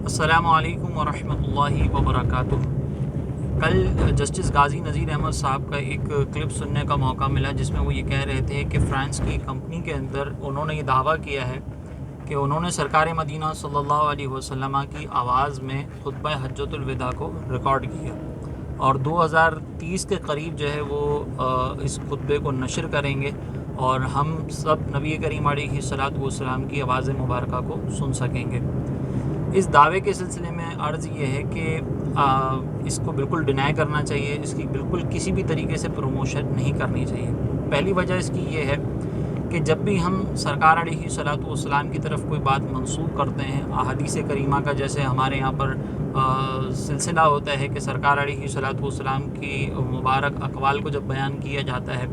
السلام علیکم ورحمۃ اللہ وبرکاتہ۔ کل جسٹس غازی نذیر احمد صاحب کا ایک کلپ سننے کا موقع ملا جس میں وہ یہ کہہ رہے تھے کہ فرانس کی کمپنی کے اندر انہوں نے یہ دعویٰ کیا ہے کہ انہوں نے سرکار مدینہ صلی اللہ علیہ وسلم کی آواز میں خطبہ حجۃ الوداع کو ریکارڈ کیا اور 2030 کے قریب جو ہے وہ اس خطبے کو نشر کریں گے اور ہم سب نبی کریم علیہ الصلوۃ والسلام کی آواز مبارکہ کو سن سکیں گے۔ اس دعوے کے سلسلے میں عرض یہ ہے کہ اس کو بالکل ڈینائی کرنا چاہیے، اس کی بالکل کسی بھی طریقے سے پروموشن نہیں کرنی چاہیے۔ پہلی وجہ اس کی یہ ہے کہ جب بھی ہم سرکار علیہ الصلوۃ والسلام کی طرف کوئی بات منسوب کرتے ہیں، احادیث کریمہ کا جیسے ہمارے یہاں پر سلسلہ ہوتا ہے کہ سرکار علیہ الصلوۃ والسلام کی مبارک اقوال کو جب بیان کیا جاتا ہے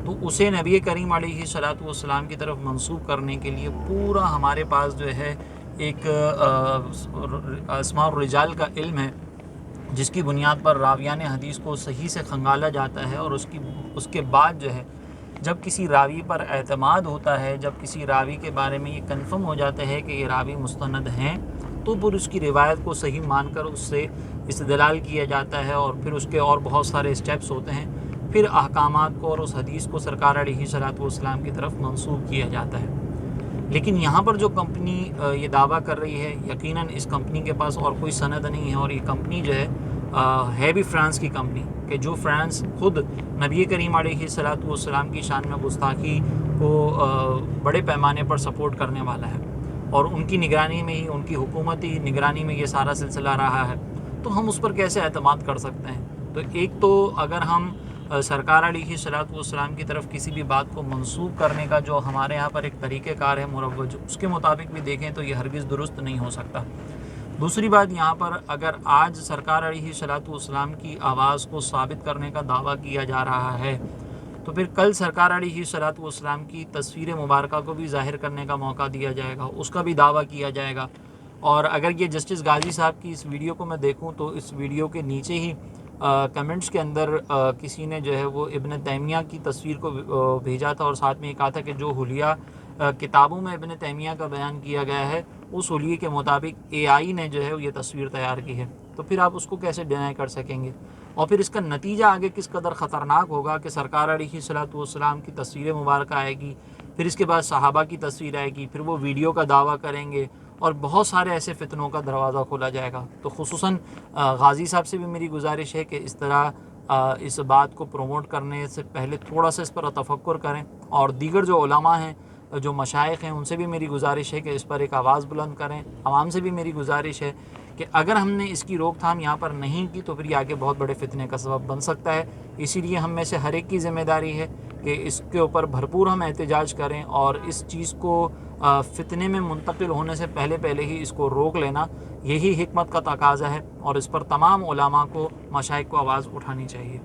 تو اسے نبی کریم علیہ الصلوۃ والسلام کی طرف منسوب کرنے کے لیے پورا ہمارے پاس جو ہے ایک اسماء الرجال کا علم ہے جس کی بنیاد پر راویان حدیث کو صحیح سے کھنگالا جاتا ہے، اور اس کے بعد جو ہے جب کسی راوی پر اعتماد ہوتا ہے، جب کسی راوی کے بارے میں یہ کنفرم ہو جاتا ہے کہ یہ راوی مستند ہیں، تو پھر اس کی روایت کو صحیح مان کر اس سے استدلال کیا جاتا ہے، اور پھر اس کے اور بہت سارے اسٹیپس ہوتے ہیں، پھر احکامات کو اور اس حدیث کو سرکار علیہ الصلوۃ والسلام کی طرف منسوب کیا جاتا ہے۔ لیکن یہاں پر جو کمپنی یہ دعویٰ کر رہی ہے، یقیناً اس کمپنی کے پاس اور کوئی سند نہیں ہے، اور یہ کمپنی جو ہے بھی فرانس کی کمپنی کہ جو فرانس خود نبی کریم علیہ الصلوۃ والسلام کی شان میں گستاخی کو بڑے پیمانے پر سپورٹ کرنے والا ہے، اور ان کی نگرانی میں ہی، ان کی حکومتی نگرانی میں یہ سارا سلسلہ رہا ہے، تو ہم اس پر کیسے اعتماد کر سکتے ہیں؟ تو ایک تو اگر ہم سرکار علیہ الصلوۃ والسلام کی طرف کسی بھی بات کو منسوب کرنے کا جو ہمارے یہاں پر ایک طریقہ کار ہے مروج، اس کے مطابق بھی دیکھیں تو یہ ہرگز درست نہیں ہو سکتا۔ دوسری بات، یہاں پر اگر آج سرکار علیہ الصلوۃ والسلام کی آواز کو ثابت کرنے کا دعویٰ کیا جا رہا ہے تو پھر کل سرکار علیہ الصلوۃ والسلام کی تصویر مبارکہ کو بھی ظاہر کرنے کا موقع دیا جائے گا، اس کا بھی دعویٰ کیا جائے گا۔ اور اگر یہ جسٹس غازی صاحب کی اس ویڈیو کو میں دیکھوں تو اس ویڈیو کے نیچے ہی کمنٹس کے اندر کسی نے جو ہے وہ ابن تیمیہ کی تصویر کو بھیجا تھا، اور ساتھ میں یہ کہا تھا کہ جو حلیہ کتابوں میں ابن تیمیہ کا بیان کیا گیا ہے اس حلیے کے مطابق اے آئی نے جو ہے یہ تصویر تیار کی ہے، تو پھر آپ اس کو کیسے ڈینائی کر سکیں گے؟ اور پھر اس کا نتیجہ آگے کس قدر خطرناک ہوگا کہ سرکار علیہ الصلوۃ والسلام کی تصویر مبارکہ آئے گی، پھر اس کے بعد صحابہ کی تصویر آئے گی، پھر وہ ویڈیو کا دعویٰ کریں گے، اور بہت سارے ایسے فتنوں کا دروازہ کھولا جائے گا۔ تو خصوصاً غازی صاحب سے بھی میری گزارش ہے کہ اس طرح اس بات کو پروموٹ کرنے سے پہلے تھوڑا سا اس پر تفکر کریں، اور دیگر جو علماء ہیں، جو مشائخ ہیں، ان سے بھی میری گزارش ہے کہ اس پر ایک آواز بلند کریں۔ عوام سے بھی میری گزارش ہے کہ اگر ہم نے اس کی روک تھام یہاں پر نہیں کی تو پھر یہ آگے بہت بڑے فتنے کا سبب بن سکتا ہے۔ اسی لیے ہم میں سے ہر ایک کی ذمہ داری ہے کہ اس کے اوپر بھرپور ہم احتجاج کریں، اور اس چیز کو فتنے میں منتقل ہونے سے پہلے ہی اس کو روک لینا، یہی حکمت کا تقاضا ہے، اور اس پر تمام علماء کو، مشائخ کو آواز اٹھانی چاہیے۔